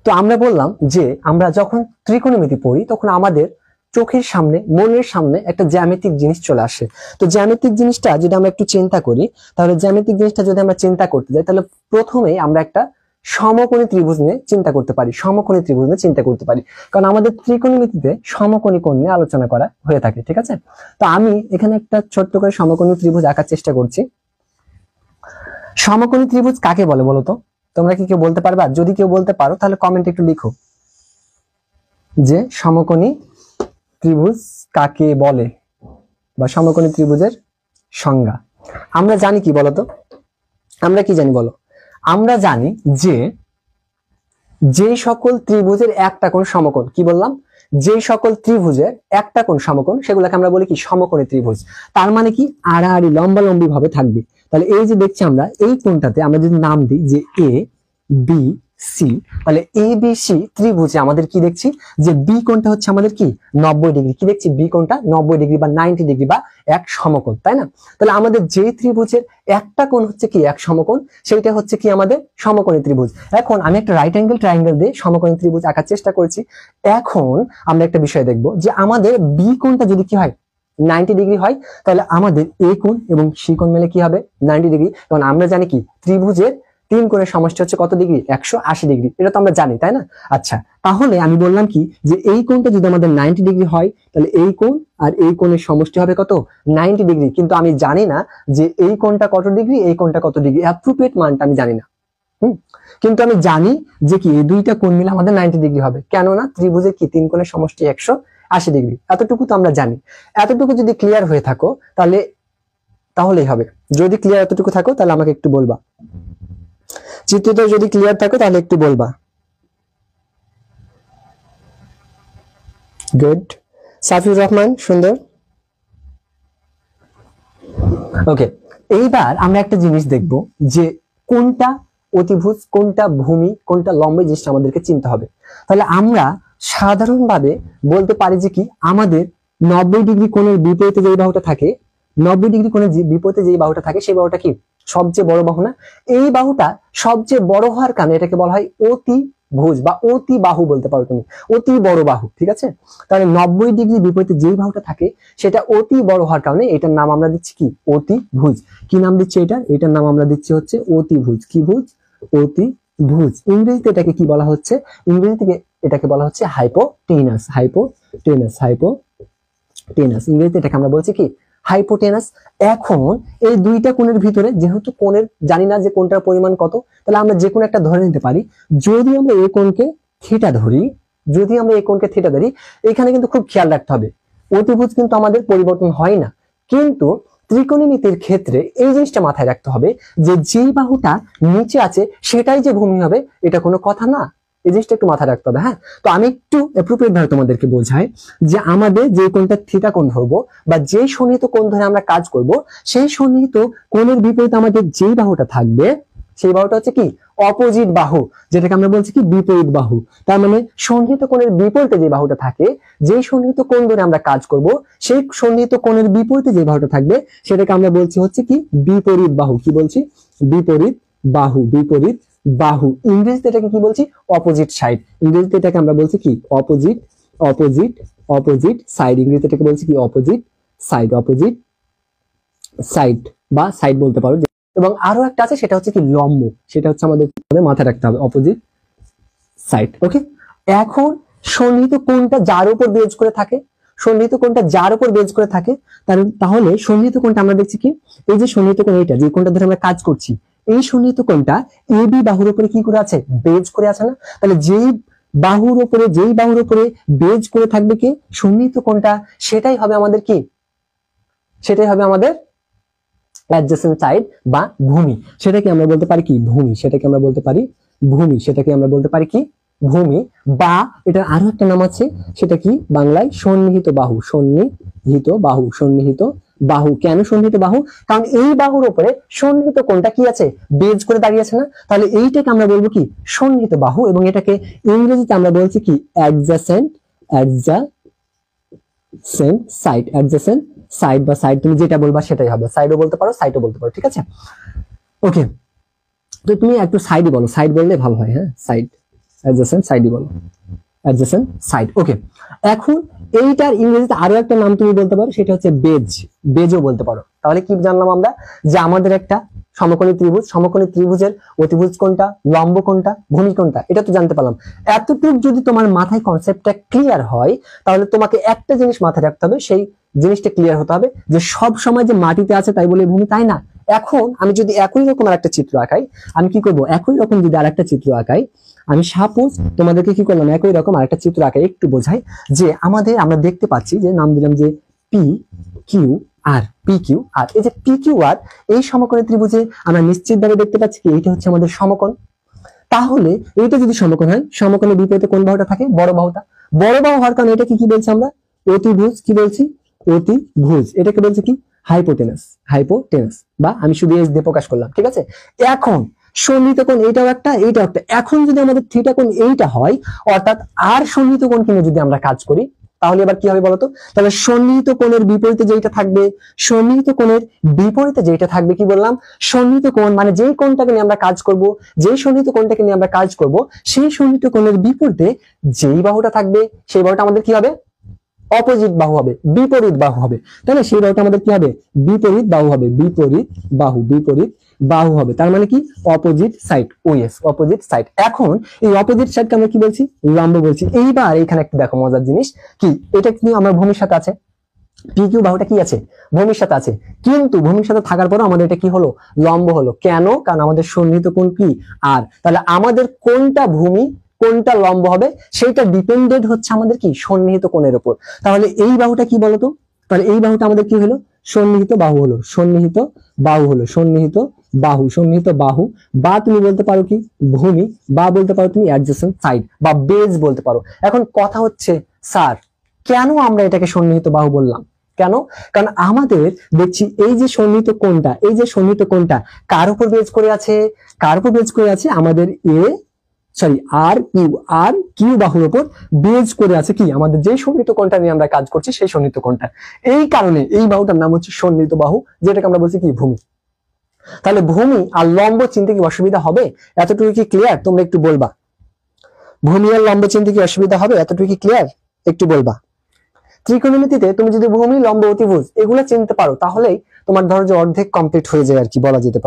তো আমরা বললাম যে আমরা যখন ত্রিকোণমিতি পড়ি তখন আমাদের চোখের সামনে, মনের সামনে একটা জ্যামিতিক জিনিস চলে আসে। তো জ্যামিতিক জিনিসটা যদি আমরা একটু চিন্তা করি, তাহলে জ্যামিতিক জিনিসটা যদি আমরা চিন্তা করতে যাই, তাহলে প্রথমেই আমরা একটা সমকোণী ত্রিভুজ নিয়ে চিন্তা করতে পারি, সমকোণী ত্রিভুজ নিয়ে চিন্তা করতে পারি, কারণ আমাদের ত্রিকোণমিতিতে সমকোণী কোণ নিয়ে আলোচনা করা হয়ে থাকে। ঠিক আছে, তো আমি এখানে একটা ছোট্ট করে সমকোণী ত্রিভুজ আঁকার চেষ্টা করছি। সমকোণী ত্রিভুজ কাকে বলে বলো তো? তোমরা কি কেউ বলতে পারবা? যদি কেউ বলতে পারো তাহলে কমেন্ট একটু লিখো যে সমকোণী ত্রিভুজ কাকে বলে, বা সমকোণী ত্রিভুজের সংজ্ঞা। আমরা জানি কি বলতো? আমরা কি জানি বলো? আমরা জানি যে যে সকল ত্রিভুজের একটা কোণ সমকোণ, কি বললাম? যে সকল ত্রিভুজের একটা কোণ সমকোণ সেগুলোকে আমরা বলি কি? সমকোণী ত্রিভুজ। তার মানে কি? আড়াআড়ি লম্বালম্বি ভাবে থাকবে। তাহলে এই যে দেখছি আমরা এই কোণটাতে আমরা যদি নাম দিই যে এ বি সি, তাহলে এ বি সি ত্রিভুজে আমাদের কি দেখছি? যে বি কোণটা হচ্ছে আমাদের কি? 90 ডিগ্রি। কি দেখছি? বি কোণটা 90 ডিগ্রি বা 90 ডিগ্রি বা এক সমকোণ, তাই না? তাহলে আমাদের যে ত্রিভুজের একটা কোণ হচ্ছে কি? এক সমকোণ, সেইটা হচ্ছে কি? আমাদের সমকোণী ত্রিভুজ। এখন আমি একটা রাইট অ্যাঙ্গেল ট্রায়াঙ্গেল দিয়ে সমকোণী ত্রিভুজ আঁকার চেষ্টা করছি। এখন আমরা একটা বিষয় দেখব যে আমাদের বি কোণটা যদি কি হয়? 90 ডিগ্রি হয়, তাহলে আমাদের এ কোণ এবং সি কোণ মিলে কি হবে? 90 ডিগ্রি। কারণ আমরা জানি কি? ত্রিভুজের তিন কোণের সমষ্টি হচ্ছে কত ডিগ্রি? 180 ডিগ্রি। এটা তো আমরা জানি, তাই না? আচ্ছা, তাহলে আমি বললাম কি যে এই কোণটা যদি আমাদের 90 ডিগ্রি হয়, তাহলে এই কোণ আর এই কোণের সমষ্টি হবে কত? 90 ডিগ্রি। কিন্তু আমি জানি না যে এই কোণটা কত ডিগ্রি, এই কোণটা কত ডিগ্রি, অ্যাপ্রোপ্রিয়েট মানটা আমি জানি না। কিন্তু আমি জানি যে কি এই দুইটা কোণ মিলে আমাদের 90 ডিগ্রি হবে। কেননা ত্রিভুজের কি? তিন কোণের সমষ্টি 180 ডিগ্রি। এতটুকু তো আমরা জানি। এতটুকু যদি ক্লিয়ার হয়ে থাকো তাহলেই হবে। যদি ক্লিয়ার এতটুকু থাকো তাহলে আমাকে একটু বলবা। চিত্রটা যদি ক্লিয়ার থাকো তাহলে একটু বলবা। গুড। সাফিউর রহমান, সুন্দর। ওকে, এইবার আমরা একটা জিনিস দেখব যে কোনটা অতিভুজ, কোনটা ভূমি, কোনটা লম্ব, জিনিসটা আমাদেরকে চিনতে হবে। তাহলে আমরা সাধারণভাবে বলতে পারি যে কি আমাদের 90 ডিগ্রি কোণের বিপরীতে যে বাহুটা থাকে, 90 ডিগ্রি কোণের বিপরীতে যে বাহুটা থাকে সেই বাহুটা কি? সবচেয়ে বড় বাহু না? এই বাহুটা সবচেয়ে বড় হওয়ার কারণে এটাকে বলা হয় অতিভুজ বা অতি বাহু বলতে পারো তুমি, অতি বড় বাহু। ঠিক আছে, তাহলে 90 ডিগ্রি বিপরীতে যেই বাহুটা থাকে সেটা অতি বড় হওয়ার কারণে এটার নাম আমরা দিচ্ছি কি? অতিভুজ। কি নাম দিচ্ছি এটার নাম আমরা দিচ্ছি হচ্ছে অতিভুজ। কি ভুজ? অতিভুজ। ইংরেজিতে এটাকে কি বলা হচ্ছে? ইংরেজিতে এটাকে বলা হচ্ছে হাইপোটেনাস। হাইপোটেনাস ইংরেজিতে এটাকে আমরা বলছি কি? হাইপোটেনাস। এখন এই দুইটা কোণের ভিতরে যেহেতু কোণের জানি না যে কোণটার পরিমাণ কত, তাহলে আমরা যে কোনো একটা ধরে নিতে পারি। যদি আমরা এই কোণকে থিটা ধরি, এখানে কিন্তু খুব খেয়াল রাখতে হবে, অতিভুজ কিন্তু আমাদের পরিবর্তন হয় না। কিন্তু ত্রিকোণমিতির ক্ষেত্রে এই জিনিসটা মাথায় রাখতে হবে যে যেই বাহুটা নিচে আছে সেটাই যে ভূমি হবে এটা কোনো কথা না। এই জিনিসটা একটু মাথায় রাখতে হবে। হ্যাঁ, তো আমি একটু অ্যাপ্রোপ্রিয়েট ভাবে তোমাদেরকে বোঝাই যে আমাদের যে কোণটা থিটা কোণ ধরবো বা যে সন্নিহিত কোণ ধরে আমরা কাজ করব, সেই সন্নিহিত কোণের বিপরীতে আমাদের যেই বাহুটা থাকবে সেই বাহুটা হচ্ছে কি? অপোজিট বাহু, যেটাকে আমরা বলছি কি? বিপরীত বাহু। তার মানে সন্নিহিত কোণের বিপরীতে যে বাহুটা থাকে, যেই সন্নিহিত কোণ ধরে আমরা কাজ করব, সেই সন্নিহিত কোণের বিপরীতে যে বাহুটা থাকবে সেটাকে আমরা বলছি হচ্ছে কি? বিপরীত বাহু। কি বলছি? বিপরীত বাহু। বিপরীত বাহু। ইংরেজিতে এটাকে কি বলছি? Opposite side. ইংরেজিতে এটাকে আমরা বলছি কি? Opposite side. ইংরেজিতে এটাকে বলছি কি? অপোজিট সাইড বা সাইড বলতে পারো। এবং আরো একটা আছে, সেটা হচ্ছে কি? লম্ব। সেটা হচ্ছে আমাদের মাথায় রাখতে হবে, অপোজিট সাইড। ওকে, এখন সন্নিহিত কোণটা যার উপর বেজ করে থাকে, তাহলে সন্নিহিত কোণটা আমরা দেখছি কি? এই যে সন্নিহিত কোণ, এটা যে কোণটা ধরে আমরা কাজ করছি, এই সন্নিহিত কোণটা এ বি বাহুর উপরে কি করে আছে? বেজ করে আছে না? তাহলে যেই বাহুর উপরে বেজ করে থাকবে কি? সন্নিহিত কোণটা, সেটাই হবে আমাদের কি? সেটাই হবে আমাদের অ্যাডজেসেন্ট সাইড বা ভূমি। সেটাকে আমরা বলতে পারি কি? ভূমি। সেটাকে আমরা বলতে পারি কি? ভূমি। বা এটার আরো একটা নাম আছে, সেটা কি? বাংলায় সন্নিহিত বাহু। সন্নিহিত বাহু। কেন সন্নিহিত বাহু? কারণ এই বাহুর উপরে সন্নিহিত কোণটা কি আছে? বেজ করে দাঁড়িয়ে আছে না? তাহলে এইটাকে আমরা বলবো কি? সন্নিহিত বাহু। এবং এটাকে ইংরেজিতে আমরা বলছি কি? অ্যাডজেসেন্ট সাইড বা সাইড। তুমি যেটা বলবা সেটাই হবে। সাইডও বলতে পারো, সাইডও বলতে পারো। ঠিক আছে, ওকে। তো তুমি একটু সাইডই বলো, সাইড বললে ভালো হয়। হ্যাঁ, সাইড। অ্যাডজেসেন্ট সাইডই বলো, অ্যাডজেসেন্ট সাইড। ওকে, এখন এইটার ইংরেজিতে আরো একটা নাম তুমি বলতে পারো, সেটা হচ্ছে বেজ, বেজও বলতে পারো। তাহলে কি জানলাম আমরা, যে আমাদের একটা সমকোণী ত্রিভুজ, সমকোণী ত্রিভুজের অতিভুজ কোনটা, লম্ব কোনটা, ভূমি কোনটা, এটা তো জানতে পারলাম। এতটুকু যদি তোমার মাথায় কনসেপ্টটা ক্লিয়ার হয়, তাহলে তোমাকে একটা জিনিস মাথায় রাখতে হবে, সেই জিনিসটা ক্লিয়ার হতে হবে যে সব সময় যে মাটিতে আছে তাই বলে ভূমি তাই না। এখন আমি যদি একই রকম আর একটা চিত্র আঁকাই, আমি কি করবো, একই রকম যদি আর একটা চিত্র আঁকাই, আমি সাপোজ তোমাদেরকে কি করলাম, একই রকম আরেকটা চিত্র আঁকাই, একটু বোঝাই যে আমরা দেখতে পাচ্ছি যে নাম দিলাম যে P Q R, P Q R, এই যে পি কিউ আর, এই সমকোণী ত্রিভুজে আমরা নিশ্চিতভাবে দেখতে পাচ্ছি কি এইটা হচ্ছে আমাদের সমকোণ। তাহলে এইটা যদি সমকোণ হয়, সমকোণের বিপরীতে কোন বাহুটা থাকে, বড় বাহুটা। বড় বাহু হওয়ার কারণে এটাকে কি বলছি আমরা, অতিভুজ। কি বলছি, অতিভুজ। এটাকে বলছি কি, হাইপোটেনাস, হাইপোটেনাস, বা আমি শুধু এস দিয়ে প্রকাশ করলাম, ঠিক আছে। এখন সন্নিহিত কোণ এইটাও একটা, এইটাও একটা। এখন যদি আমাদের থিটা কোণ এইটা হয়, অর্থাৎ আর সন্নিহিত কোণ কিনে যদি আমরা কাজ করি, তাহলে এবার কি হবে বলতো, তাহলে সন্নিহিত কোণের বিপরীতে যেটা থাকবে, সন্নিহিত কোণের বিপরীতে যেটা থাকবে, কি বললাম, সন্নিহিত কোণ মানে যেই কোণটাকে নিয়ে আমরা কাজ করব, যেই সন্নিহিত কোণটাকে নিয়ে আমরা কাজ করব, সেই সন্নিহিত কোণের বিপরীতে যেই বাহুটা থাকবে, সেই বাহুটা আমাদের কি হবে, অপোজিট বাহু হবে, বিপরীত বাহু হবে। তাহলে সেই বাহুটা আমাদের কি হবে, বিপরীত বাহু হবে, বিপরীত বাহু, বিপরীত বাহু হবে। তার মানে কি, অপোজিট সাইড। ও ইয়েস, অপোজিট সাইড। এখন এই অপোজিট সাইডকে আমরা কি বলছি, লম্ব বলছি। এইবার এখানে একটু দেখো মজার জিনিস কি, এটা কিন্তু আমার ভূমির সাথে আছে, পি কিউ বাহুটা কি আছে, ভূমির সাথে আছে, কিন্তু ভূমির সাথে থাকার পরেও আমাদের এটা কি হলো, লম্ব হলো। কেন, কারণ আমাদের সন্নিহিত কোণ কি, আর। তাহলে আমাদের কোনটা ভূমি কোনটা লম্ব হবে, সেটা ডিপেন্ডেন্ট হচ্ছে আমাদের কি, সন্নিহিত কোণের উপর। তাহলে এই বাহুটা কি বলতো, তাহলে এই বাহুটা আমাদের কি হলো, সন্নিহিত বাহু হলো, সন্নিহিত বাহু হলো, সন্নিহিত বাহু, সন্নিহিত বাহু। বা তুমি বলতে পারো কি, ভূমি, বা বলতে পারো তুমি অ্যাডজেসেন্ট সাইড, বা বেজ বলতে পারো। এখন কথা হচ্ছে, স্যার কেন আমরা এটাকে সন্নিহিত বাহু বললাম, কেন, কারণ আমাদের দেখছি এই যে সন্নিহিত কোণটা, এই যে সন্নিহিত কোণটা কার উপর বেজ করে আছে, কার উপর বেজ করে আছে, আমাদের আর কিউ বাহুর উপর বেজ করে আছে কি, আমাদের যে সন্নিহিত কোণটা নিয়ে আমরা কাজ করছি সেই সন্নিহিত কোণটা। এই কারণে এই বাহুটার নাম হচ্ছে সন্নিহিত বাহু, যেটাকে আমরা বলছি কি, ভূমি। তাহলে ভূমি আর লম্ব চিনতে কি অসুবিধা হবে, এতটুকু কি ক্লিয়ার, তোমরা একটু বলবা। ভূমি আর লম্ব চিনতে কি অসুবিধা হবে, এতটুকু কি ক্লিয়ার, একটু বলবা। ত্রিকোণমিতিতে তুমি যদি ভূমি, লম্ব, অতিভুজ এগুলো চিনতে পারো, তাহলেই তোমার ধরো যে অর্ধেক কমপ্লিট হয়ে যায় আর কি, বলা যেতে পারে।